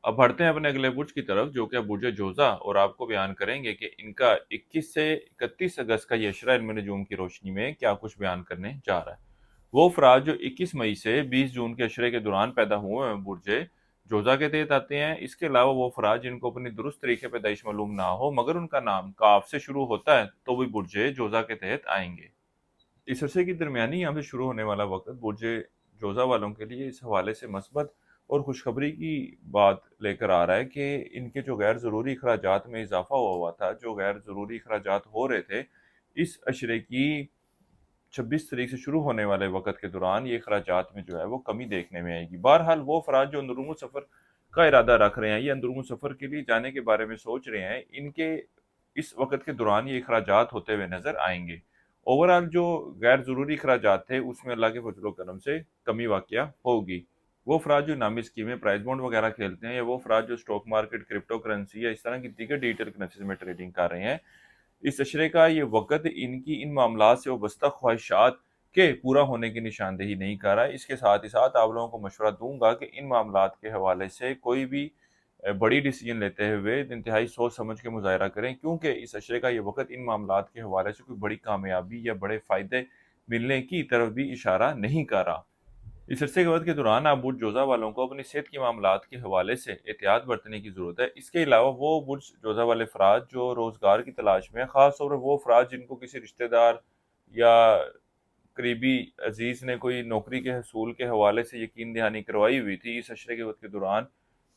अब बढ़ते हैं अपने अगले बुर्ज की तरफ, जो कि बुर्ज जोज़ा, और आपको बयान करेंगे कि इनका 21 से 31 अगस्त का ये अशरा इल्म नजूम की रोशनी में क्या कुछ बयान करने जा रहा है। वो अफराद जो 21 मई से 20 जून के अशरे के दौरान पैदा हुए हैं, बुर्ज जोज़ा के तहत आते हैं। इसके अलावा वो अफराद जिनको अपनी दुरुस्त तरीके पैदाइश मालूम ना हो मगर उनका नाम काफ से शुरू होता है, तो भी बुर्ज जोज़ा के तहत आएंगे। इस अरसे की दरमियानी यहाँ से शुरू होने वाला वक्त बुर्ज जोज़ा वालों के लिए इस हवाले से मस्बत और खुशखबरी की बात लेकर आ रहा है कि इनके जो गैर ज़रूरी अखराजात में इजाफा हुआ था, जो गैर ज़रूरी अखराजात हो रहे थे, इस अशरे की 26 तारीख से शुरू होने वाले वक्त के दौरान ये अखराजात में जो है वो कमी देखने में आएगी। बहरहाल वो अफराद जो अंदरूनी सफ़र का इरादा रख रहे हैं या अंदरूनी सफ़र के लिए जाने के बारे में सोच रहे हैं, इनके इस वक्त के दौरान ये अखराजात होते हुए नज़र आएंगे। ओवरऑल जो गैर ज़रूरी अखराजात थे उसमें अल्लाह के फजल करम से कमी वाक़या होगी। वो अफराद जो नामी स्कीमें प्राइस बॉन्ड वगैरह खेलते हैं, या वो अफराद जो स्टॉक मार्केट, क्रिप्टो करेंसी या इस तरह की दीगर डिजिटल करेंसीज में ट्रेडिंग कर रहे हैं, इस अशरे का ये वक़्त इनकी इन मामलात से वाबस्ता ख्वाहिशात के पूरा होने की निशानदेही नहीं कर रहा है। इसके साथ ही साथ आप लोगों को मशवरा दूंगा कि इन मामलात के हवाले से कोई भी बड़ी डिसीजन लेते हुए इंतहाई सोच समझ के मुज़ाहरा करें, क्योंकि इस अशरे का ये वक़्त इन मामलात के हवाले से कोई बड़ी कामयाबी या बड़े फ़ायदे मिलने की तरफ भी इशारा नहीं कर रहा। इस अरसे के वक़्त के दौरान आप बुर्ज जोज़ा वालों को अपनी सेहत के मामलात के हवाले से एहतियात बरतने की ज़रूरत है। इसके अलावा वो बुर्ज जोज़ा वाले अफराद जो रोज़गार की तलाश में हैं, ख़ास तौर पर वो अफराद जिनको किसी रिश्तेदार या करीबी अजीज़ ने कोई नौकरी के हसूल के हवाले से यकीन दहानी करवाई हुई थी, इस अशरे के वक़्त के दौरान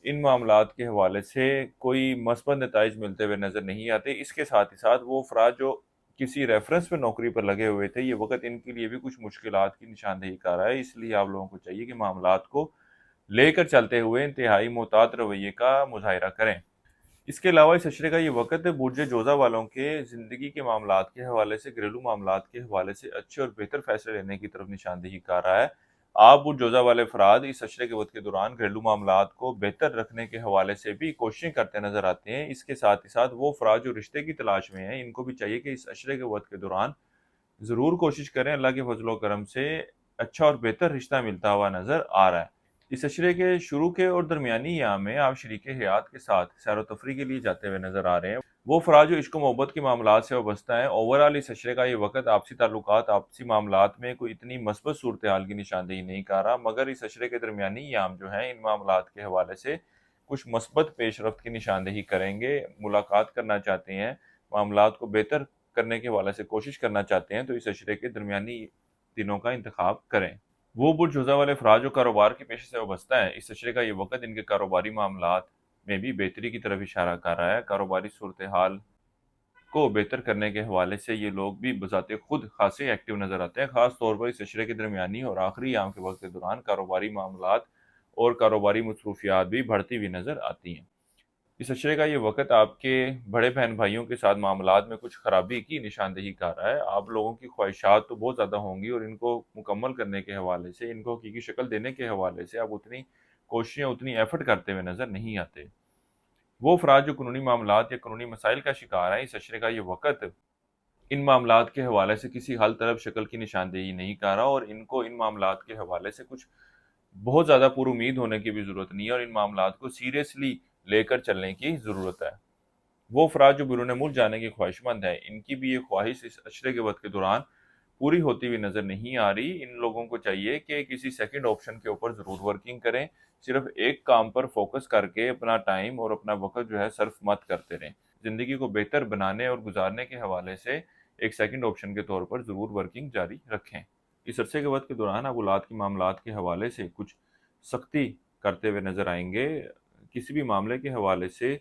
इन मामलात के हवाले से कोई मस्बत नताइज मिलते हुए नज़र नहीं आते। इसके साथ ही साथ वो अफराद जो किसी रेफरेंस पे नौकरी पर लगे हुए थे, ये वक़्त इनके लिए भी कुछ मुश्किलात की निशानदेही कर रहा है। इसलिए आप लोगों को चाहिए कि मामलात को लेकर चलते हुए इंतहाई मोहतात रवैये का मुज़ाहिरा करें। इसके अलावा इस अशरे का ये वक़्त बुर्ज जोज़ा वालों के ज़िंदगी के मामलात के हवाले से, घरेलू मामलात के हवाले से अच्छे और बेहतर फ़ैसले लेने की तरफ निशानदेही कर रहा है। आप बुर्ज जोज़ा वाले अफराद इस अशरे के वक़्त के दौरान घरेलू मामलात को बेहतर रखने के हवाले से भी कोशिशें करते नज़र आते हैं। इसके साथ ही साथ वो अफराद जो रिश्ते की तलाश में हैं, इनको भी चाहिए कि इस अशरे के वक़्त के दौरान ज़रूर कोशिश करें, अल्लाह के फजलो करम से अच्छा और बेहतर रिश्ता मिलता हुआ नज़र आ रहा है। इस अशरे के शुरू के और दरमियानी अयाम में आप शरीके हयात के साथ सैर व तफरी के लिए जाते हुए नज़र आ रहे हैं। वो अफराद जो इश्क व मोहब्बत के मामलात से वाबस्ता हैं, ओवरऑल इस अशरे का ये वक़्त आपसी ताल्लुकात, आपसी मामलात में कोई इतनी मस्बत सूरत हाल की निशानदेही नहीं कर रहा, मगर इस अशरे के दरमियानी अयाम जो हैं, इन मामलात के हवाले से कुछ मस्बत पेशरफ्त की निशानदेही करेंगे। मुलाकात करना चाहते हैं, मामलात को बेहतर करने के हवाले से कोशिश करना चाहते हैं, तो इस अशरे के दरमियानी दिनों का इंतखाब करें। वो बुर्ज जोज़ा वाले अफराद जो कारोबार के पेशे से वाबस्ता है, इस अशरे का ये वक़्त इनके कारोबारी मामलात में भी बेहतरी की तरफ इशारा कर रहा है। कारोबारी सूरत हाल को बेहतर करने के हवाले से ये लोग भी बज़ाते खुद खासे एक्टिव नज़र आते हैं। ख़ास तौर पर इस अशरे के दरमियानी और आखिरी अयाम के वक़्त के दौरान कारोबारी मामलात और कारोबारी मसरूफियात भी बढ़ती हुई नज़र आती हैं। इस अशरे का ये वक़्त आपके बड़े बहन भाइयों के साथ मामलात में कुछ खराबी की निशानदेही कर रहा है। आप लोगों की ख्वाहिशात तो बहुत ज़्यादा होंगी और इनको मुकम्मल करने के हवाले से, इनको हकीकी शक्ल देने के हवाले से आप उतनी कोशिशें, उतनी एफ़र्ट करते हुए नज़र नहीं आते। वो अफराद जो कानूनी मामलात या कानूनी मसाइल का शिकार हैं, इस अशरे का ये वक़्त इन मामलात के हवाले से किसी हल तलब शक्ल की निशानदेही नहीं कर रहा, और इनको इन मामलात के हवाले से कुछ बहुत ज़्यादा पुरुमीद होने की भी ज़रूरत नहीं है, और इन मामलात को सीरियसली लेकर चलने की ज़रूरत है। वो अफराद जो बैरून मुल्क जाने के ख्वाहिशमंद हैं, इनकी भी ये ख्वाहिश इस अशरे के वक़्त के दौरान पूरी होती हुई नज़र नहीं आ रही। इन लोगों को चाहिए कि किसी सेकंड ऑप्शन के ऊपर ज़रूर वर्किंग करें। सिर्फ़ एक काम पर फ़ोकस करके अपना टाइम और अपना वक़्त जो है सर्फ़ मत करते रहें। ज़िंदगी को बेहतर बनाने और गुज़ारने के हवाले से एक सेकंड ऑप्शन के तौर पर ज़रूर वर्किंग जारी रखें। इस अरसे के वक़्त के दौरान आप औलाद के मामलात के हवाले से कुछ सख्ती करते हुए नज़र आएँगे। किसी भी मामले के हवाले से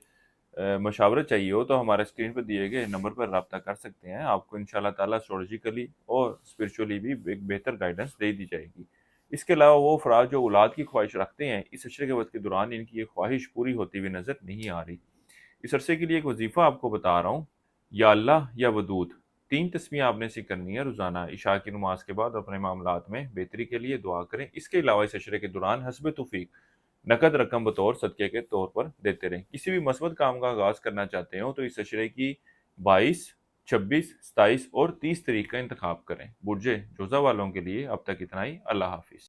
मशावरत चाहिए हो तो हमारे स्क्रीन पर दिए गए नंबर पर रब्ता कर सकते हैं। आपको इंशाअल्लाह ताला एस्ट्रोलॉजिकली और स्पिरिचुअली भी एक बेहतर गाइडेंस दे दी जाएगी। इसके अलावा वो अफराद जो औलाद की ख्वाहिश रखते हैं, इस अशरे के वक़्त के दौरान इनकी ये ख्वाहिश पूरी होती हुई नज़र नहीं आ रही। इस अरसे के लिए एक वजीफ़ा आपको बता रहा हूँ, या अल्लाह या वदूद, 3 तस्बीह आपने ऐसी करनी है रोज़ाना इशा की नमाज के बाद। अपने मामलात में बेहतरी के लिए दुआ करें। इसके अलावा इस अशरे के दौरान हस्ब तौफीक नकद रकम बतौर सदक़े के तौर पर देते रहें। किसी भी मस्बत काम का आगाज़ करना चाहते हो तो इस अशरे की 22, 26, 27 और 30 तारीख का इंतखाब करें। बुर्ज जोज़ा वालों के लिए अब तक इतना ही। अल्लाह हाफ़िज़।